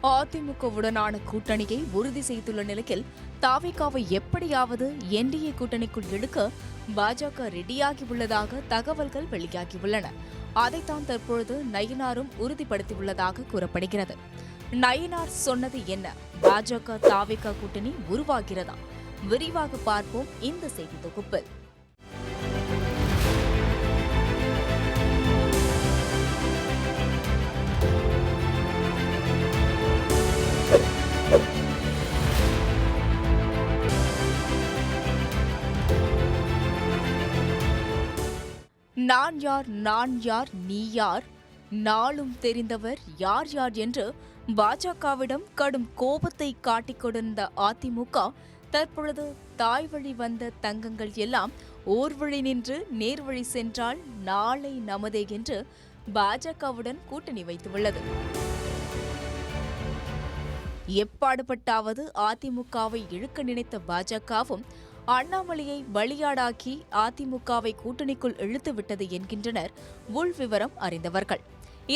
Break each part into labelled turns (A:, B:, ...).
A: அதிமுகவுடனான கூட்டணியை உறுதி செய்துள்ள நிலையில் தாவேகாவை எப்படியாவது என்டிஏ கூட்டணிக்குள் இழுக்க பாஜக ரெடியாகியுள்ளதாக தகவல்கள் வெளியாகியுள்ளன. அதைத்தான் தற்பொழுது நயினாரும் உறுதிப்படுத்தியுள்ளதாக கூறப்படுகிறது. நயினார் சொன்னது என்ன? பாஜக தாவேகா கூட்டணி உருவாகிறதா? விரிவாக பார்ப்போம் இந்த செய்தி தொகுப்பில். நான் யார் நீ யார், நாளும் தெரிந்தவர் யார் யார் என்று பாஜகவிடம் கடும் கோபத்தை காட்டிக் கொண்டிருந்த அதிமுக தற்பொழுது தாய்வழி வந்த தங்கங்கள் எல்லாம் ஓர்வழி நின்று நேர்வழி சென்றால் நாளை நமதே என்று பாஜகவுடன் கூட்டணி வைத்துள்ளது. எப்பாடுபட்டாவது அதிமுகவை இழுக்க நினைத்த பாஜகவும் அண்ணாமலையை பலியாடாக்கி அதிமுகவை கூட்டணிக்குள் இழுத்துவிட்டது என்கின்றனர் உள்விவரம் அறிந்தவர்கள்.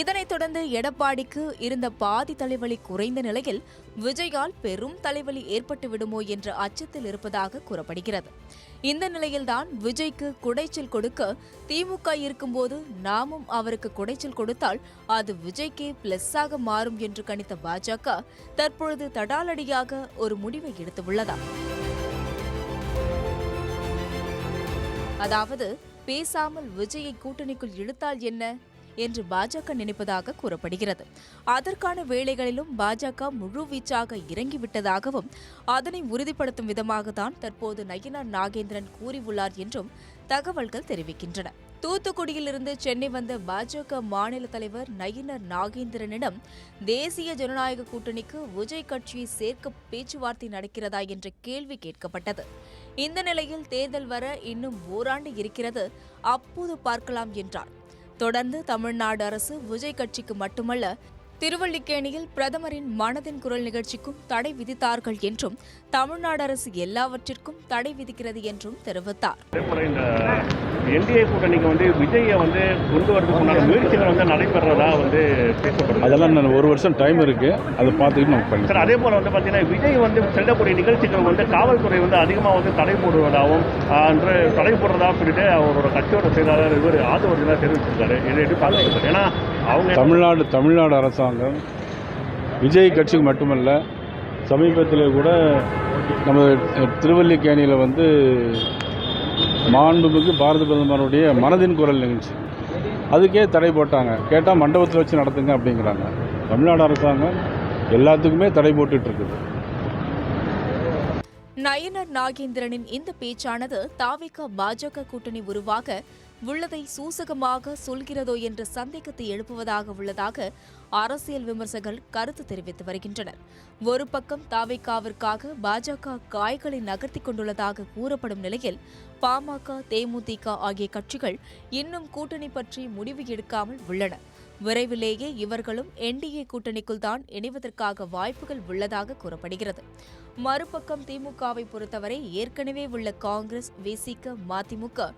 A: இதனைத் தொடர்ந்து எடப்பாடிக்கு இருந்த பாதி தலைவலி குறைந்த நிலையில் விஜயால் பெரும் தலைவலி ஏற்பட்டு விடுமோ என்ற அச்சத்தில் இருப்பதாக கூறப்படுகிறது. இந்த நிலையில்தான் விஜய்க்கு குடைச்சல் கொடுக்க திமுக இருக்கும்போது நாமும் அவருக்கு குடைச்சல் கொடுத்தால் அது விஜய்க்கே பிளஸ்ஸாக மாறும் என்று கணித்த பாஜக தற்பொழுது தடாலடியாக ஒரு முடிவை எடுத்துள்ளதா? அதாவது பேசாமல் விஜயை கூட்டணிக்குள் இழுத்தால் என்ன என்று பாஜக நினைப்பதாக கூறப்படுகிறது. அதற்கான வேளைகளிலும் பாஜக முழுவீச்சாக இறங்கிவிட்டதாகவும் அதனை உறுதிப்படுத்தும் விதமாகத்தான் தற்போது நயினார் நாகேந்திரன் கூறியுள்ளார் என்றும் தகவல்கள் தெரிவிக்கின்றன. தூத்துக்குடியிலிருந்து சென்னை வந்த பாஜக மாநில தலைவர் நயினார் நாகேந்திரனிடம் தேசிய ஜனநாயக கூட்டணிக்கு விஜய் கட்சியை சேர்க்க பேச்சுவார்த்தை நடக்கிறதா என்ற கேள்வி கேட்கப்பட்டது. இந்த நிலையில் தேர்தல் வர இன்னும் ஓராண்டு இருக்கிறது, அப்போது பார்க்கலாம் என்றார். தொடர்ந்து தமிழ்நாடு அரசு விஜய் கட்சிக்கு மட்டுமல்ல, திருவல்லிக்கேணியில் பிரதமரின் மனதின் குரல் நிகழ்ச்சிக்கும் தடை விதித்தார்கள் என்றும் தமிழ்நாடு அரசு எல்லாவற்றிற்கும் தடை விதிக்கிறது என்றும் தெரிவித்தார்.
B: என்டிஏ கூட்டணிக்கு விஜயை கொண்டு வரதுக்குண்டான முயற்சிகள் நடைபெறதா பேசப்படுது.
C: அதெல்லாம் ஒரு வருஷம் டைம் இருக்கு, அதை பார்த்துட்டு நம்ம பண்ணி.
B: சார், அதே போல பார்த்தீங்கன்னா விஜய் செல்லக்கூடிய நிகழ்ச்சிகள் காவல்துறை அதிகமாக தடை போடுவதாகவும் தடை போடுறதாக சொல்லிட்டு அவரோட கட்சியோட செயலாளர் இவர் ஆதரவு தெரிவிச்சிருக்காரு. இதை எப்படி பார்க்கறது? ஏன்னா அவங்க
C: தமிழ்நாடு அரசாங்கம் விஜய் கட்சிக்கு மட்டுமல்ல, சமீபத்தில் கூட நம்ம திருவல்லிக்கேணியில் மாண்புமிகு பாரத பிரதமருடைய மனதின் குரல் நிகழ்ச்சி அதுக்கே தடை போட்டாங்க. கேட்டால் மண்டபத்தில் வச்சு நடத்துங்க அப்படிங்கிறாங்க. தமிழ்நாடு அரசாங்கம் எல்லாத்துக்குமே தடை போட்டுட்டு இருக்குது.
A: நயினார் நாகேந்திரனின் இந்த பேச்சானது தாவேகா பாஜக கூட்டணி உருவாக உள்ளதை சூசகமாக சொல்கிறதோ என்ற சந்தேகத்தை எழுப்புவதாக உள்ளதாக அரசியல் விமர்சகர்கள் கருத்து தெரிவித்து வருகின்றனர். ஒரு பக்கம் தாவேகாவிற்காக பாஜக காய்களை நகர்த்தி கொண்டுள்ளதாக கூறப்படும் நிலையில் பாமக, தேமுதிக ஆகிய கட்சிகள் இன்னும் கூட்டணி பற்றி முடிவு எடுக்காமல் உள்ளன. விரைவிலேயே இவர்களும் என்டிஏ கூட்டணிக்குள் தான் இணைவதற்காக வாய்ப்புகள் உள்ளதாக கூறப்படுகிறது. மறுபக்கம் திமுகவை பொறுத்தவரை ஏற்கனவே உள்ள காங்கிரஸ், விசிக, மதிமுக,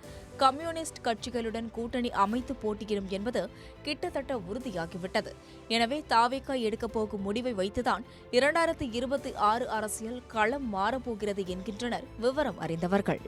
A: கம்யூனிஸ்ட் கட்சிகளுடன் கூட்டணி அமைத்து போட்டியிடும் என்பது கிட்டத்தட்ட உறுதியாகிவிட்டது. எனவே தாவேகா எடுக்கப் போகும் முடிவை வைத்துதான் 2026 அரசியல் களம் மாறப்போகிறது என்கின்றனர் விவரம் அறிந்தவர்கள்.